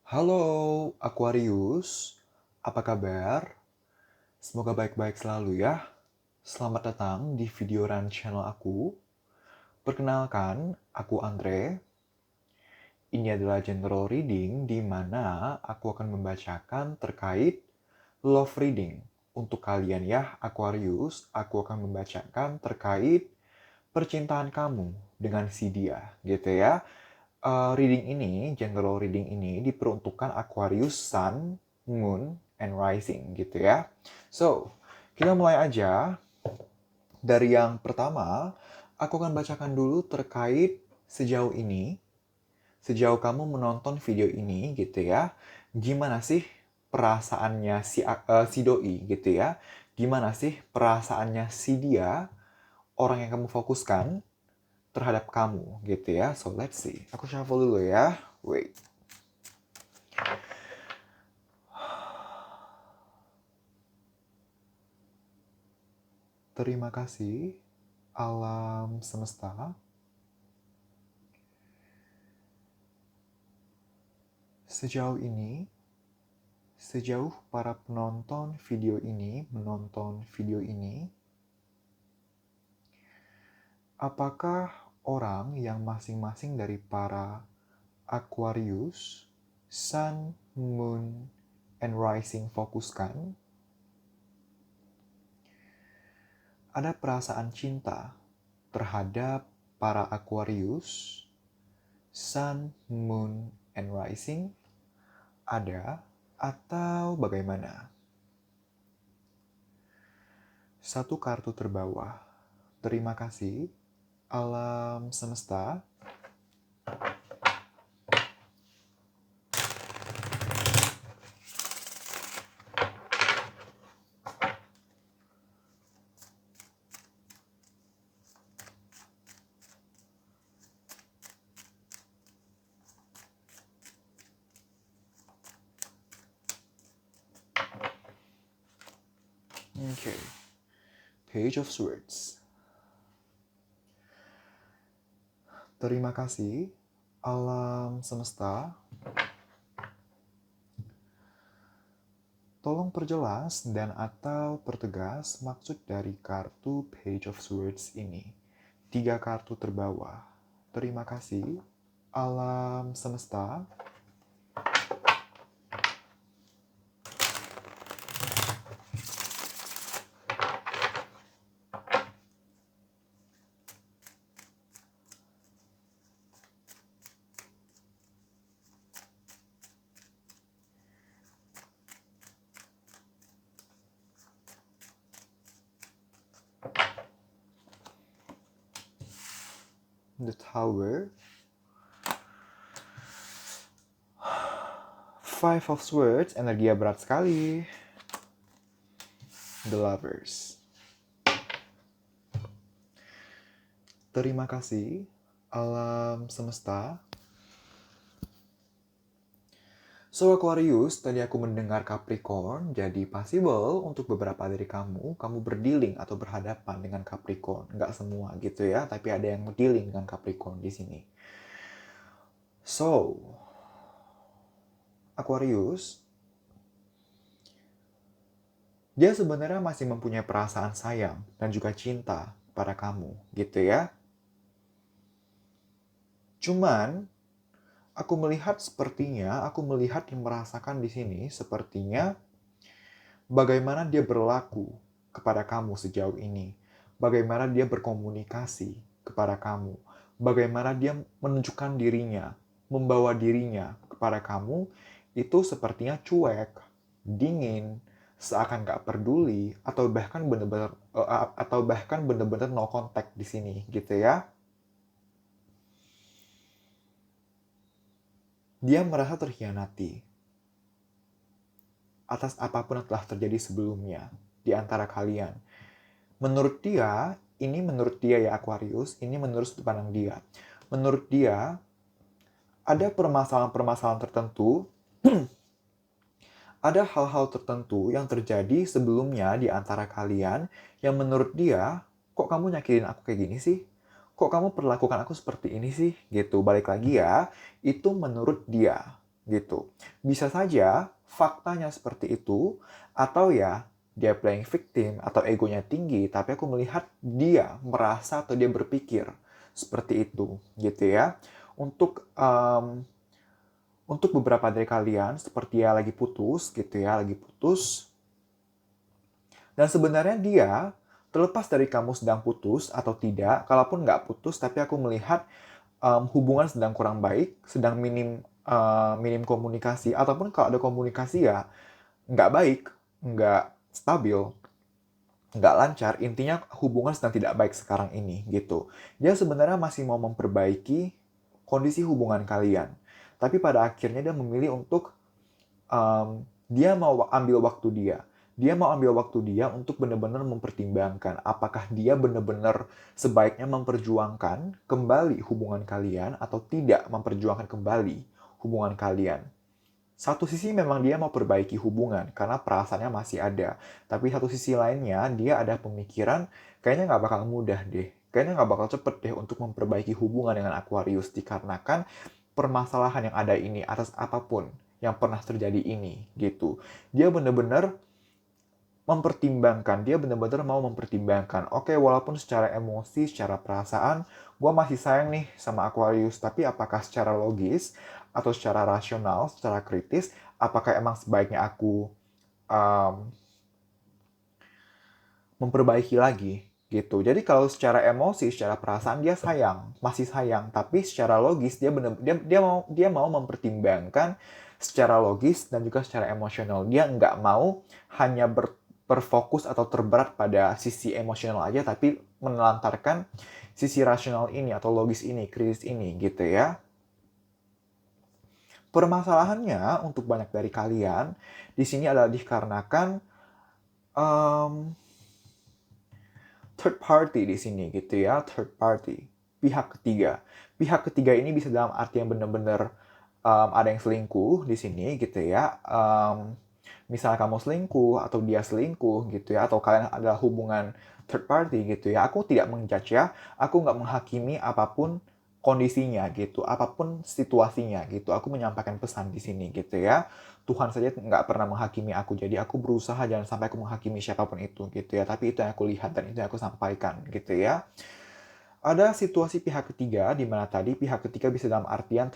Halo Aquarius, apa kabar? Semoga baik-baik selalu ya. Selamat datang di video run channel aku. Perkenalkan, aku Andre. Ini adalah general reading di mana aku akan membacakan terkait love reading. Untuk kalian ya, Aquarius, aku akan membacakan terkait percintaan kamu dengan si dia, gitu ya. Reading ini, general reading ini diperuntukkan Aquarius Sun, Moon, and Rising gitu ya. So, kita mulai aja. Dari yang pertama, aku akan bacakan dulu terkait sejauh ini, sejauh kamu menonton video ini gitu ya. Gimana sih perasaannya si doi gitu ya? Gimana sih perasaannya si dia, orang yang kamu fokuskan, terhadap kamu gitu ya. So let's see. Aku shuffle dulu ya. Wait. Terima kasih alam semesta. Sejauh ini, sejauh para penonton video ini menonton video ini, apakah orang yang masing-masing dari para Aquarius, Sun, Moon, and Rising fokuskan, ada perasaan cinta terhadap para Aquarius, Sun, Moon, and Rising? Ada atau bagaimana? Satu kartu terbawah. Terima kasih, alam semesta. Okay. Page of Swords. Terima kasih, alam semesta. Tolong perjelas dan atau pertegas maksud dari kartu Page of Swords ini. 3 kartu terbawah. Terima kasih, alam semesta. The Tower. 5 of Swords, energi berat sekali. The Lovers. Terima kasih, alam semesta. So Aquarius, tadi aku mendengar Capricorn, jadi possible untuk beberapa dari kamu berdealing atau berhadapan dengan Capricorn. Nggak semua gitu ya, tapi ada yang dealing dengan Capricorn di sini. So, Aquarius, dia sebenarnya masih mempunyai perasaan sayang dan juga cinta pada kamu, gitu ya. Cuman, aku melihat dan merasakan di sini sepertinya bagaimana dia berlaku kepada kamu sejauh ini. Bagaimana dia berkomunikasi kepada kamu. Bagaimana dia menunjukkan dirinya, membawa dirinya kepada kamu, itu sepertinya cuek, dingin, seakan gak peduli, atau bahkan benar-benar no contact di sini, gitu ya. Dia merasa terhianati atas apapun yang telah terjadi sebelumnya di antara kalian. Menurut dia ya Aquarius, ini menurut sudut pandang dia. Menurut dia, ada permasalahan-permasalahan tertentu, ada hal-hal tertentu yang terjadi sebelumnya di antara kalian yang menurut dia, kok kamu nyakitin aku kayak gini sih? Kok kamu perlakukan aku seperti ini sih? Gitu, balik lagi ya, itu menurut dia. gitu. Bisa saja faktanya seperti itu, atau ya dia playing victim atau egonya tinggi, tapi aku melihat dia merasa atau dia berpikir seperti itu, gitu ya. Untuk beberapa dari kalian, seperti ya lagi putus, gitu ya, lagi putus. Dan sebenarnya dia, terlepas dari kamu sedang putus atau tidak, kalaupun nggak putus, tapi aku melihat hubungan sedang kurang baik, sedang minim komunikasi, ataupun kalau ada komunikasi ya nggak baik, nggak stabil, nggak lancar, intinya hubungan sedang tidak baik sekarang ini gitu. Dia sebenarnya masih mau memperbaiki kondisi hubungan kalian, tapi pada akhirnya dia memilih untuk dia mau ambil waktu dia. Dia mau ambil waktu dia untuk benar-benar mempertimbangkan apakah dia benar-benar sebaiknya memperjuangkan kembali hubungan kalian atau tidak memperjuangkan kembali hubungan kalian. Satu sisi memang dia mau perbaiki hubungan karena perasaannya masih ada. Tapi satu sisi lainnya dia ada pemikiran kayaknya nggak bakal mudah deh. Kayaknya nggak bakal cepet deh untuk memperbaiki hubungan dengan Aquarius dikarenakan permasalahan yang ada ini atas apapun yang pernah terjadi ini gitu. Dia benar-benar mempertimbangkan, dia benar-benar mau mempertimbangkan. Oke, walaupun secara emosi, secara perasaan, gue masih sayang nih sama Aquarius, tapi apakah secara logis atau secara rasional, secara kritis, apakah emang sebaiknya aku um, memperbaiki lagi gitu. Jadi kalau secara emosi, secara perasaan dia sayang, masih sayang, tapi secara logis dia benar dia mau mempertimbangkan secara logis dan juga secara emosional. Dia nggak mau hanya berfokus atau terberat pada sisi emosional aja, tapi menelantarkan sisi rasional ini atau logis ini, kritis ini gitu ya. Permasalahannya untuk banyak dari kalian di sini adalah dikarenakan um, third party di sini gitu ya, third party, pihak ketiga. Pihak ketiga ini bisa dalam arti yang benar-benar ada yang selingkuh di sini gitu ya. Misalnya kamu selingkuh atau dia selingkuh gitu ya, atau kalian adalah hubungan third party gitu ya. Aku tidak menjudge ya, aku nggak menghakimi apapun kondisinya gitu, apapun situasinya gitu. Aku menyampaikan pesan di sini gitu ya. Tuhan saja nggak pernah menghakimi aku, jadi aku berusaha jangan sampai aku menghakimi siapapun itu gitu ya. Tapi itu yang aku lihat dan itu yang aku sampaikan gitu ya. Ada situasi pihak ketiga di mana tadi pihak ketiga bisa dalam artian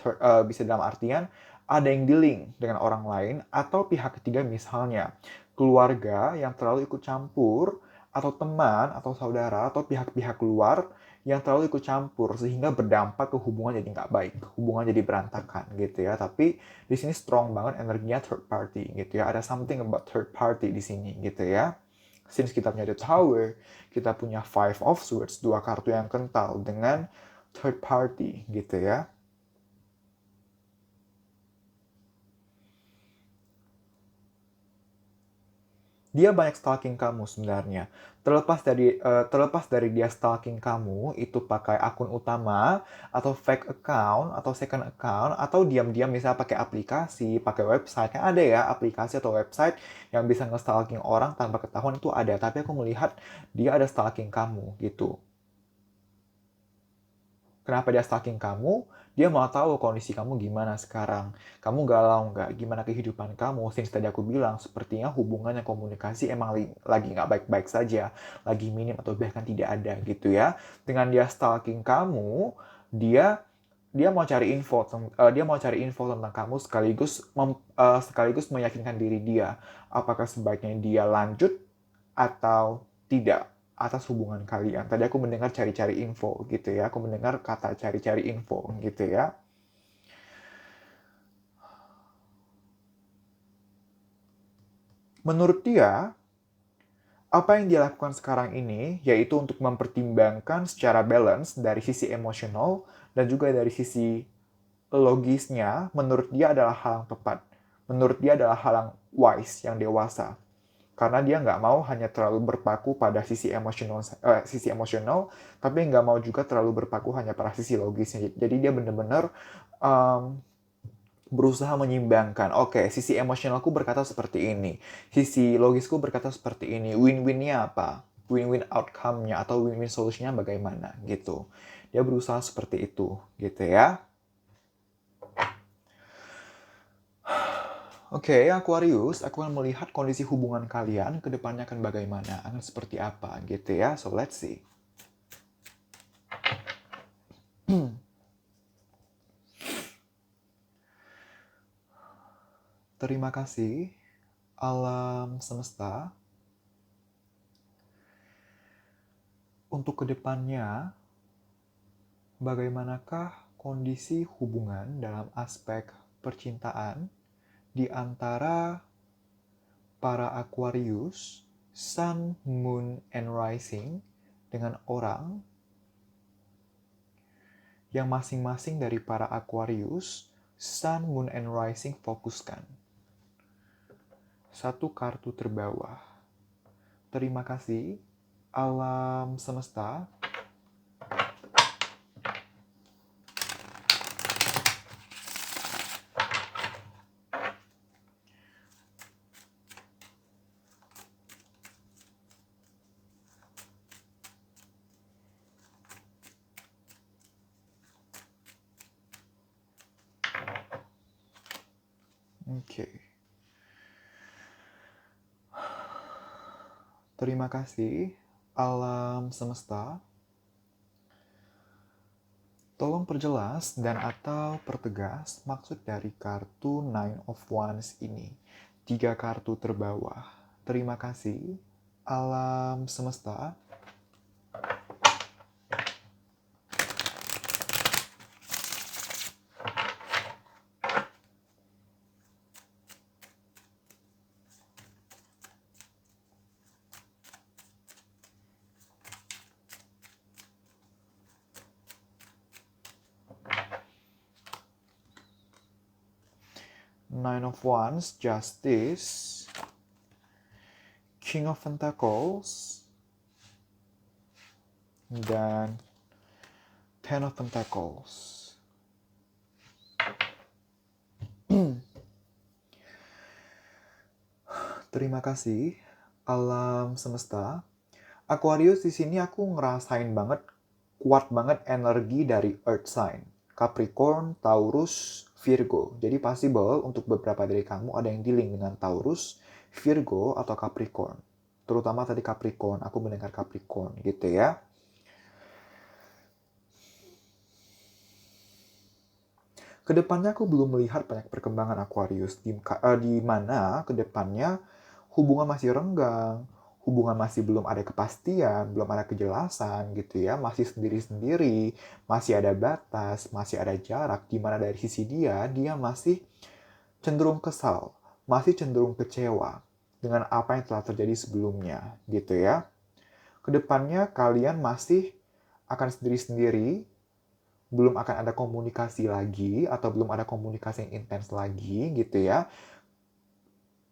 ada yang dealing dengan orang lain atau pihak ketiga misalnya keluarga yang terlalu ikut campur atau teman atau saudara atau pihak-pihak luar yang terlalu ikut campur sehingga berdampak ke hubungan jadi nggak baik, hubungan jadi berantakan gitu ya. Tapi di sini strong banget energinya third party gitu ya. Ada something about third party di sini gitu ya. Since kita punya The Tower, kita punya Five of Swords, dua kartu yang kental dengan third party gitu ya. Dia banyak stalking kamu sebenarnya. Terlepas dari dia stalking kamu itu pakai akun utama atau fake account atau second account atau diam-diam misalnya pakai aplikasi, pakai website. Kan ada ya aplikasi atau website yang bisa nge-stalking orang tanpa ketahuan itu ada, tapi aku melihat dia ada stalking kamu gitu. Kenapa dia stalking kamu? Dia mau tahu kondisi kamu gimana sekarang. Kamu galau nggak? Gimana kehidupan kamu? Since tadi aku bilang, sepertinya hubungannya komunikasi emang lagi nggak baik-baik saja. Lagi minim atau bahkan tidak ada gitu ya. Dengan dia stalking kamu, dia dia mau cari info tentang kamu sekaligus meyakinkan diri dia apakah sebaiknya dia lanjut atau tidak atas hubungan kalian. Tadi aku mendengar cari-cari info gitu ya. Aku mendengar kata cari-cari info gitu ya. Menurut dia, apa yang dia lakukan sekarang ini yaitu untuk mempertimbangkan secara balance dari sisi emosional dan juga dari sisi logisnya, menurut dia adalah hal yang tepat. Menurut dia adalah hal yang wise, yang dewasa. Karena dia nggak mau hanya terlalu berpaku pada sisi emosional, tapi nggak mau juga terlalu berpaku hanya pada sisi logisnya. Jadi dia benar-benar um, berusaha menyimbangkan. Oke, sisi emosionalku berkata seperti ini, sisi logisku berkata seperti ini. Win-winnya apa? Win-win outcome-nya atau win-win solution-nya bagaimana gitu. Dia berusaha seperti itu gitu ya. Oke, Aquarius, aku akan melihat kondisi hubungan kalian ke depannya akan bagaimana, akan seperti apa gitu ya. So, let's see. Terima kasih, alam semesta, untuk kedepannya, bagaimanakah kondisi hubungan dalam aspek percintaan di antara para Aquarius, Sun, Moon, and Rising dengan orang yang masing-masing dari para Aquarius, Sun, Moon, and Rising fokuskan. Satu kartu terbawah. Terima kasih, alam semesta. Oke. Terima kasih, alam semesta. Tolong perjelas dan atau pertegas maksud dari kartu Nine of Wands ini. 3 kartu terbawah. Terima kasih, alam semesta. Nine of Wands, Justice, King of Pentacles, dan Ten of Pentacles. Terima kasih, alam semesta. Aquarius, di sini aku ngerasain banget, kuat banget energi dari Earth sign. Capricorn, Taurus, Virgo. Jadi possible untuk beberapa dari kamu ada yang dealing dengan Taurus, Virgo, atau Capricorn. Terutama tadi Capricorn, aku mendengar Capricorn gitu ya. Kedepannya aku belum melihat banyak perkembangan Aquarius, di mana kedepannya hubungan masih renggang, hubungan masih belum ada kepastian, belum ada kejelasan gitu ya, masih sendiri-sendiri, masih ada batas, masih ada jarak, di mana dari sisi dia masih cenderung kesal, masih cenderung kecewa dengan apa yang telah terjadi sebelumnya gitu ya. Kedepannya kalian masih akan sendiri-sendiri, belum akan ada komunikasi lagi atau belum ada komunikasi yang intens lagi gitu ya.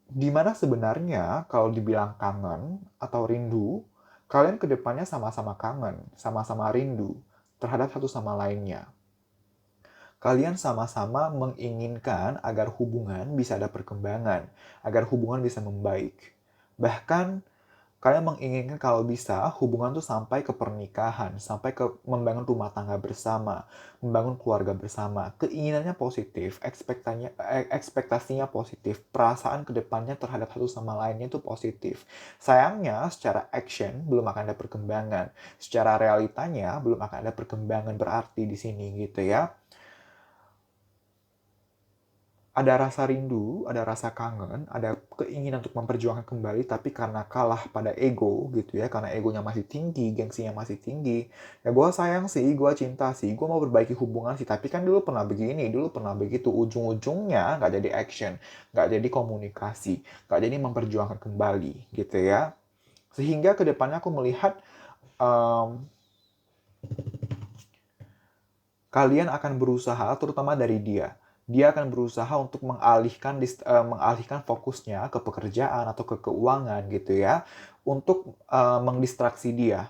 Dimana sebenarnya kalau dibilang kangen atau rindu, kalian kedepannya sama-sama kangen, sama-sama rindu terhadap satu sama lainnya. Kalian sama-sama menginginkan agar hubungan bisa ada perkembangan, agar hubungan bisa membaik. Bahkan kalian menginginkan kalau bisa hubungan tuh sampai ke pernikahan, sampai ke membangun rumah tangga bersama, membangun keluarga bersama. Keinginannya positif, ekspektasinya positif, perasaan kedepannya terhadap satu sama lainnya itu positif. Sayangnya secara action belum akan ada perkembangan, secara realitanya belum akan ada perkembangan berarti di sini gitu ya. Ada rasa rindu, ada rasa kangen, ada keinginan untuk memperjuangkan kembali, tapi karena kalah pada ego gitu ya, karena egonya masih tinggi, gengsinya masih tinggi, ya gue sayang sih, gue cinta sih, gue mau perbaiki hubungan sih, tapi kan dulu pernah begini, dulu pernah begitu, ujung-ujungnya nggak jadi action, nggak jadi komunikasi, nggak jadi memperjuangkan kembali gitu ya. Sehingga kedepannya aku melihat kalian akan berusaha, terutama dari dia akan berusaha untuk mengalihkan fokusnya ke pekerjaan atau ke keuangan gitu ya, untuk mendistraksi dia,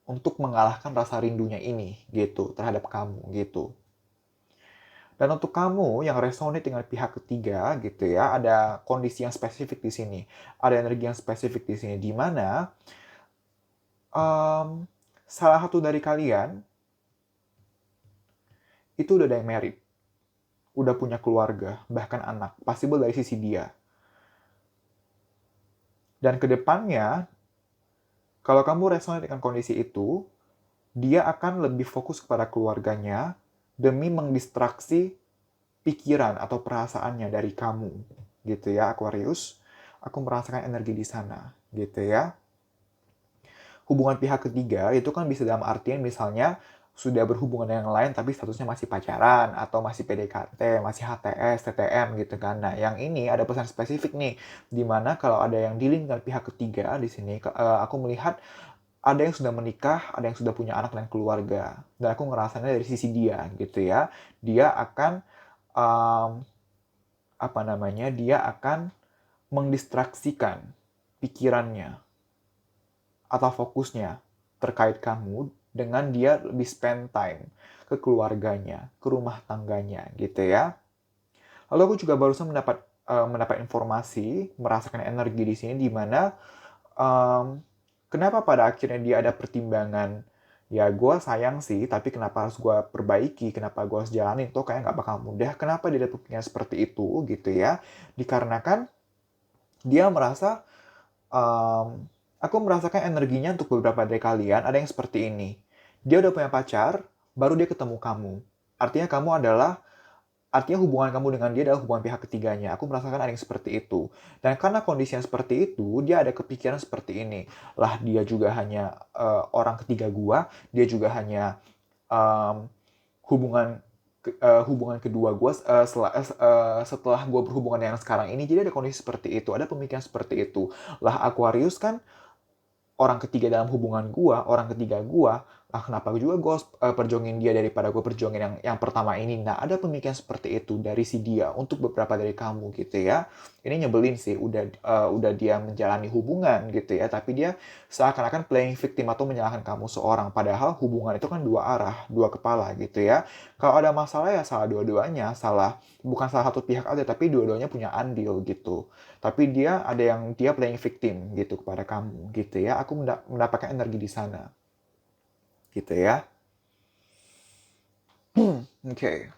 untuk mengalahkan rasa rindunya ini gitu terhadap kamu gitu. Dan untuk kamu yang resonate dengan pihak ketiga gitu ya, ada kondisi yang spesifik di sini, ada energi yang spesifik di sini, di mana salah satu dari kalian itu udah ada yang married. udah punya keluarga, bahkan anak. Possible dari sisi dia. Dan kedepannya, kalau kamu resonate dengan kondisi itu, dia akan lebih fokus kepada keluarganya demi mendistraksi pikiran atau perasaannya dari kamu. Gitu ya, Aquarius. Aku merasakan energi di sana. Gitu ya. Hubungan pihak ketiga itu kan bisa dalam artian misalnya sudah berhubungan dengan yang lain tapi statusnya masih pacaran atau masih PDKT, masih HTS, TTM gitu kan. Nah, yang ini ada pesan spesifik nih, dimana kalau ada yang dealing dengan pihak ketiga di sini, aku melihat ada yang sudah menikah, ada yang sudah punya anak dan keluarga. Dan aku ngerasanya dari sisi dia gitu ya. Dia akan um, dia akan mendistraksikan pikirannya atau fokusnya terkait kamu dengan dia lebih spend time ke keluarganya, ke rumah tangganya gitu ya. Lalu aku juga barusan mendapat informasi, merasakan energi di sini di mana kenapa pada akhirnya dia ada pertimbangan, ya gue sayang sih, tapi kenapa harus gue perbaiki, kenapa gue harus jalanin, tuh kayak nggak bakal mudah. Kenapa dia ada pikiran seperti itu gitu ya? Dikarenakan dia merasa aku merasakan energinya untuk beberapa dari kalian ada yang seperti ini. Dia udah punya pacar, baru dia ketemu kamu. Artinya hubungan kamu dengan dia adalah hubungan pihak ketiganya. Aku merasakan ada yang seperti itu. Dan karena kondisinya seperti itu, dia ada kepikiran seperti ini. Lah, dia juga hanya orang ketiga gua, dia juga hanya um, hubungan hubungan kedua gue setelah gue berhubungan yang sekarang ini. Jadi ada kondisi seperti itu, ada pemikiran seperti itu. Lah, Aquarius kan orang ketiga dalam hubungan gua, orang ketiga gua, lah kenapa juga gua perjuangin dia daripada gua perjuangin yang pertama ini. Nah, ada pemikiran seperti itu dari si dia untuk beberapa dari kamu gitu ya. Ini nyebelin sih, udah dia menjalani hubungan gitu ya, tapi dia seakan-akan playing victim atau menyalahkan kamu seorang. Padahal hubungan itu kan dua arah, dua kepala gitu ya. Kalau ada masalah ya salah dua-duanya, bukan salah satu pihak aja, tapi dua-duanya punya andil gitu. Tapi dia playing victim gitu kepada kamu gitu ya. Aku mendapatkan energi di sana gitu ya. Oke.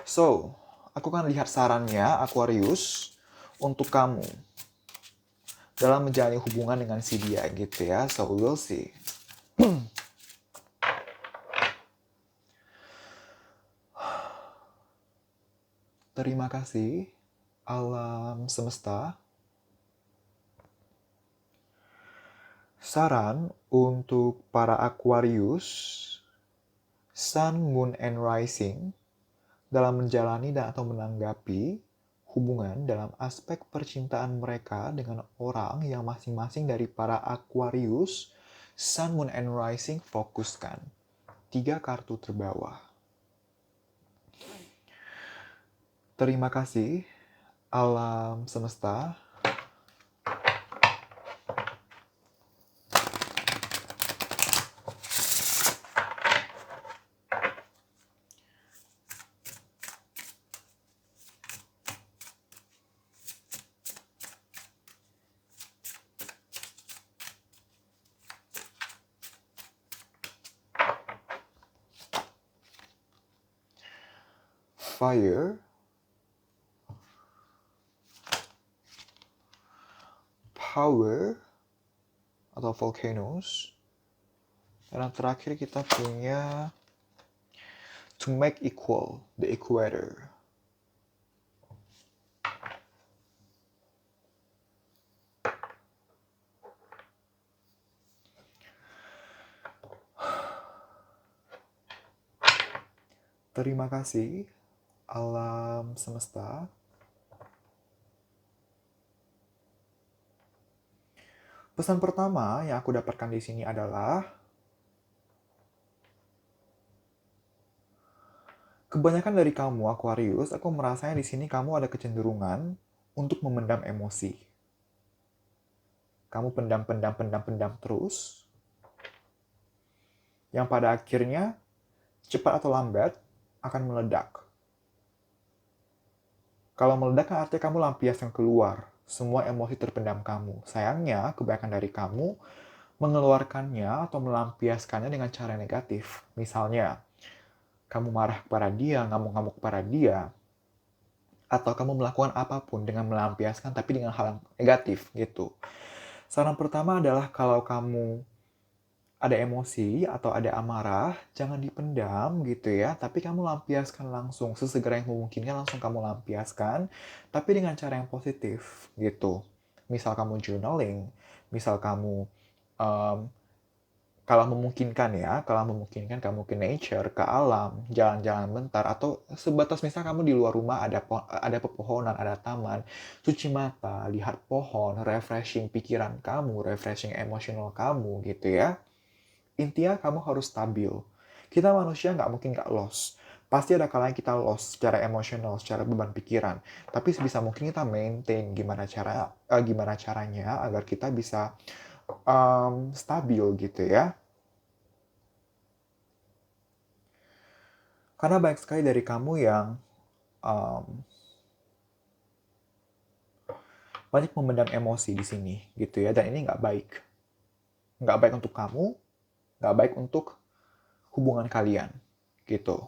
So, aku kan lihat sarannya Aquarius untuk kamu dalam menjalani hubungan dengan si dia gitu ya. So, we'll see. Terima kasih alam semesta. Saran untuk para Aquarius, Sun, Moon, and Rising dalam menjalani dan atau menanggapi hubungan dalam aspek percintaan mereka dengan orang yang masing-masing dari para Aquarius, Sun, Moon, and Rising fokuskan. 3 kartu terbawah. Terima kasih alam semesta. Fire, Power atau Volcanoes, dan yang terakhir kita punya To Make Equal, the Equator. Terima kasih alam semesta. Pesan pertama yang aku dapatkan di sini adalah kebanyakan dari kamu Aquarius, aku merasanya di sini kamu ada kecenderungan untuk memendam emosi. Kamu pendam terus, yang pada akhirnya cepat atau lambat akan meledak. Kalau meledak kan artinya kamu lampiaskan keluar semua emosi terpendam kamu. Sayangnya, kebanyakan dari kamu mengeluarkannya atau melampiaskannya dengan cara negatif. Misalnya, kamu marah kepada dia, ngamuk-ngamuk kepada dia, atau kamu melakukan apapun dengan melampiaskan tapi dengan hal yang negatif gitu. Saran pertama adalah kalau kamu ada emosi atau ada amarah, jangan dipendam gitu ya, tapi kamu lampiaskan langsung, sesegera yang memungkinkan langsung kamu lampiaskan, tapi dengan cara yang positif gitu. Misal kamu journaling, misal kamu um, kalau memungkinkan kamu ke nature, ke alam, jalan-jalan bentar, atau sebatas misal kamu di luar rumah ada pepohonan, ada taman, cuci mata, lihat pohon, refreshing pikiran kamu, refreshing emosional kamu gitu ya. Intinya kamu harus stabil. Kita manusia nggak mungkin nggak lost. Pasti ada kalanya kita lost secara emosional, secara beban pikiran. Tapi sebisa mungkin kita maintain gimana caranya agar kita bisa stabil gitu ya. Karena banyak sekali dari kamu yang um, banyak memendam emosi di sini gitu ya, dan ini nggak baik. Nggak baik untuk kamu, nggak baik untuk hubungan kalian gitu.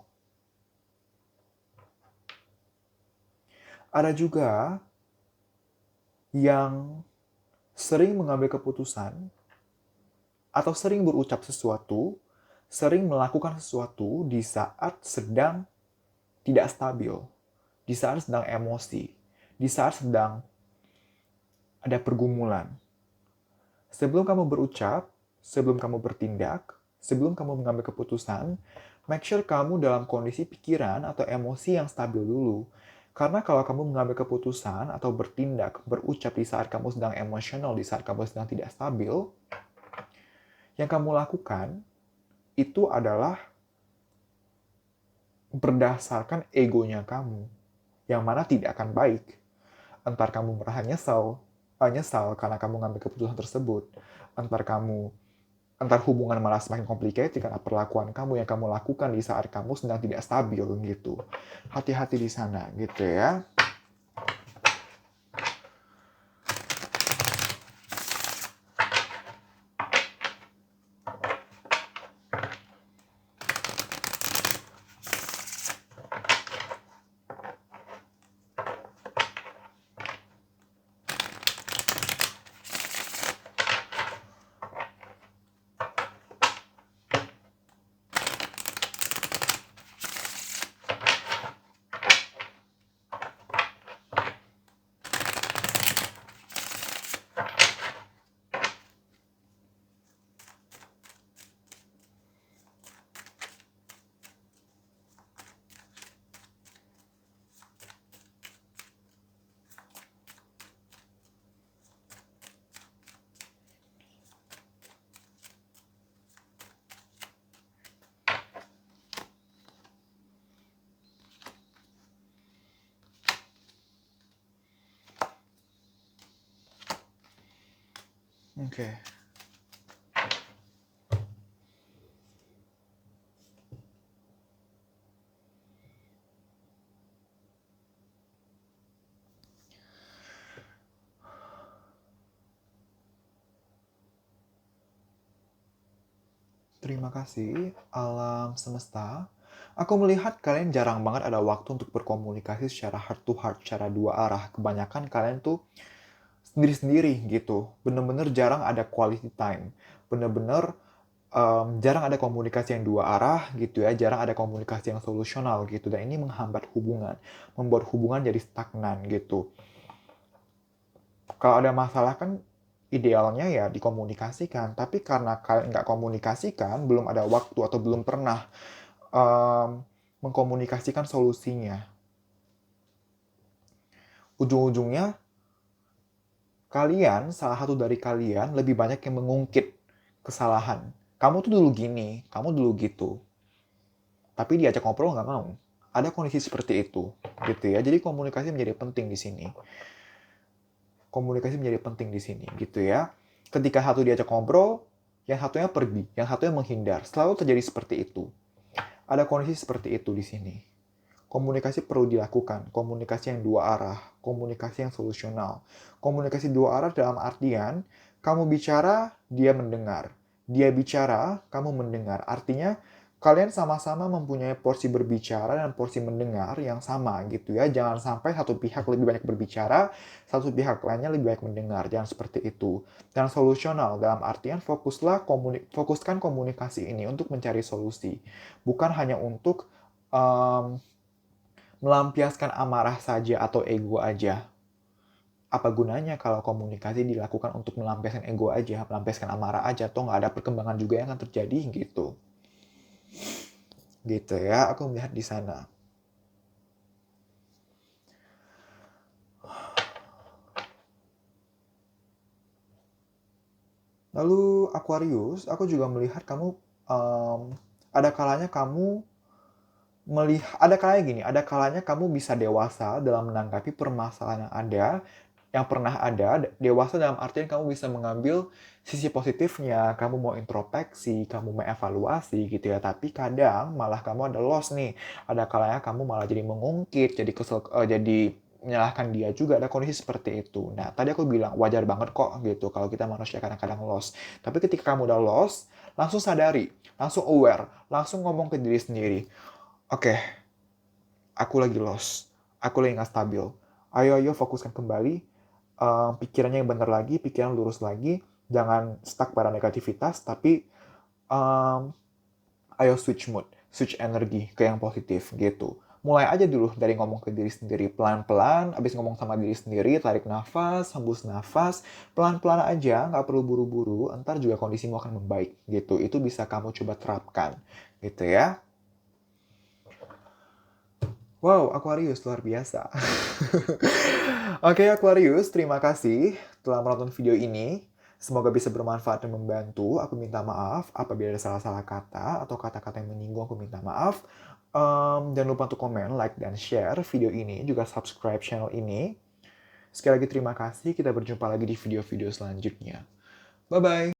Ada juga yang sering mengambil keputusan atau sering berucap sesuatu, sering melakukan sesuatu di saat sedang tidak stabil, di saat sedang emosi, di saat sedang ada pergumulan. Sebelum kamu berucap, sebelum kamu bertindak, sebelum kamu mengambil keputusan, make sure kamu dalam kondisi pikiran atau emosi yang stabil dulu. Karena kalau kamu mengambil keputusan atau bertindak, berucap di saat kamu sedang emosional, di saat kamu sedang tidak stabil, yang kamu lakukan itu adalah berdasarkan egonya kamu, yang mana tidak akan baik. Entar kamu merasa nyesal karena kamu ngambil keputusan tersebut. Entar hubungan malah semakin complicated karena perlakuan kamu yang kamu lakukan di saat kamu sedang tidak stabil gitu. Hati-hati di sana gitu ya. Oke. Terima kasih, alam semesta. Aku melihat kalian jarang banget ada waktu untuk berkomunikasi secara heart to heart, secara dua arah. Kebanyakan kalian tuh sendiri-sendiri gitu. Bener-bener jarang ada quality time. Bener-bener jarang ada komunikasi yang dua arah gitu ya. Jarang ada komunikasi yang solusional gitu. Dan ini menghambat hubungan. Membuat hubungan jadi stagnan gitu. Kalau ada masalah kan idealnya ya dikomunikasikan. Tapi karena kalian nggak komunikasikan, belum ada waktu atau belum pernah mengkomunikasikan solusinya. Ujung-ujungnya salah satu dari kalian lebih banyak yang mengungkit kesalahan. Kamu tuh dulu gini, kamu dulu gitu. Tapi diajak ngobrol nggak mau. Ada kondisi seperti itu, gitu ya. Jadi komunikasi menjadi penting di sini. Komunikasi menjadi penting di sini, gitu ya. Ketika satu diajak ngobrol, yang satunya pergi, yang satunya menghindar. Selalu terjadi seperti itu. Ada kondisi seperti itu di sini. Komunikasi perlu dilakukan, komunikasi yang dua arah, komunikasi yang solusional. Komunikasi dua arah dalam artian, kamu bicara, dia mendengar. Dia bicara, kamu mendengar. Artinya, kalian sama-sama mempunyai porsi berbicara dan porsi mendengar yang sama gitu ya. Jangan sampai satu pihak lebih banyak berbicara, satu pihak lainnya lebih banyak mendengar. Jangan seperti itu. Dan solusional dalam artian fokuskan komunikasi ini untuk mencari solusi. Bukan hanya untuk um, melampiaskan amarah saja atau ego aja. Apa gunanya kalau komunikasi dilakukan untuk melampiaskan ego aja, melampiaskan amarah aja, atau nggak ada perkembangan juga yang akan terjadi gitu. Gitu ya, aku melihat di sana. Lalu Aquarius, aku juga melihat kamu ada kalanya kamu ada kalanya kamu bisa dewasa dalam menanggapi permasalahan yang pernah ada, dewasa dalam artian kamu bisa mengambil sisi positifnya, kamu mau introspeksi, kamu mau evaluasi gitu ya, tapi kadang malah kamu ada loss nih, ada kalanya kamu malah jadi mengungkit, jadi kesel, jadi menyalahkan dia juga, ada kondisi seperti itu. Nah, tadi aku bilang wajar banget kok gitu kalau kita manusia kadang-kadang loss. Tapi ketika kamu udah loss, langsung sadari, langsung aware, langsung ngomong ke diri sendiri. Oke, aku lagi lost, aku lagi nggak stabil. Ayo fokuskan kembali, pikirannya yang benar lagi, pikiran lurus lagi, jangan stuck pada negativitas, tapi um, ayo switch mood, switch energi ke yang positif gitu. Mulai aja dulu dari ngomong ke diri sendiri pelan-pelan, abis ngomong sama diri sendiri, tarik nafas, hembus nafas, pelan-pelan aja, nggak perlu buru-buru, ntar juga kondisimu akan membaik gitu. Itu bisa kamu coba terapkan gitu ya. Wow, Aquarius luar biasa. Oke, Aquarius, terima kasih telah menonton video ini. Semoga bisa bermanfaat dan membantu. Aku minta maaf apabila ada salah-salah kata atau kata-kata yang menyinggung, aku minta maaf. Jangan lupa untuk komen, like, dan share video ini, juga subscribe channel ini. Sekali lagi terima kasih, kita berjumpa lagi di video-video selanjutnya. Bye-bye!